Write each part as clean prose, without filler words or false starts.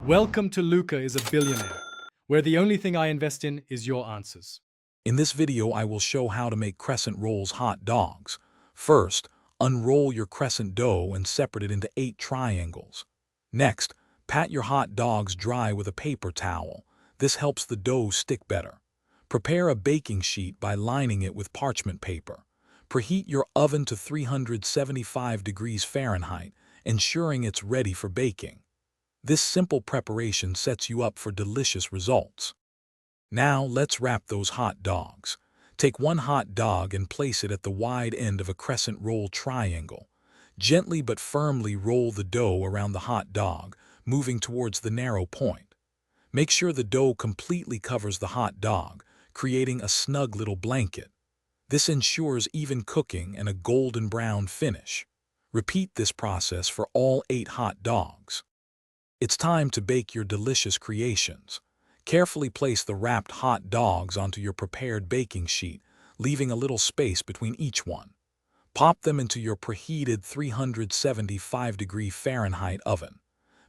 Welcome to Luca is a Billionaire, where the only thing I invest in is your answers. In this video, I will show how to make crescent rolls hot dogs. First, unroll your crescent dough and separate it into 8 triangles. Next, pat your hot dogs dry with a paper towel. This helps the dough stick better. Prepare a baking sheet by lining it with parchment paper. Preheat your oven to 375 degrees Fahrenheit, ensuring it's ready for baking. This simple preparation sets you up for delicious results. Now let's wrap those hot dogs. Take one hot dog and place it at the wide end of a crescent roll triangle. Gently but firmly roll the dough around the hot dog, moving towards the narrow point. Make sure the dough completely covers the hot dog, creating a snug little blanket. This ensures even cooking and a golden brown finish. Repeat this process for all 8 hot dogs. It's time to bake your delicious creations. Carefully place the wrapped hot dogs onto your prepared baking sheet, leaving a little space between each one. Pop them into your preheated 375 Fahrenheit oven.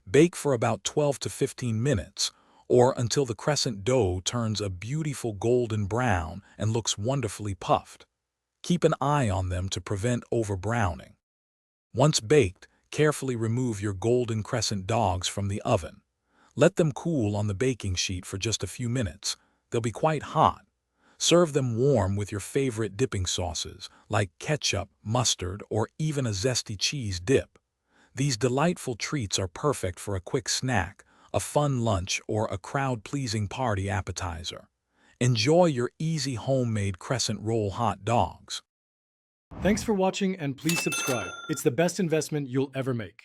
Bake for about 12 to 15 minutes, or until the crescent dough turns a beautiful golden brown and looks wonderfully puffed. Keep an eye on them to prevent over-browning. Once baked, carefully remove your golden crescent dogs from the oven. Let them cool on the baking sheet for just a few minutes. They'll be quite hot. Serve them warm with your favorite dipping sauces, like ketchup, mustard, or even a zesty cheese dip. These delightful treats are perfect for a quick snack, a fun lunch, or a crowd-pleasing party appetizer. Enjoy your easy homemade crescent roll hot dogs. Thanks for watching and please subscribe. It's the best investment you'll ever make.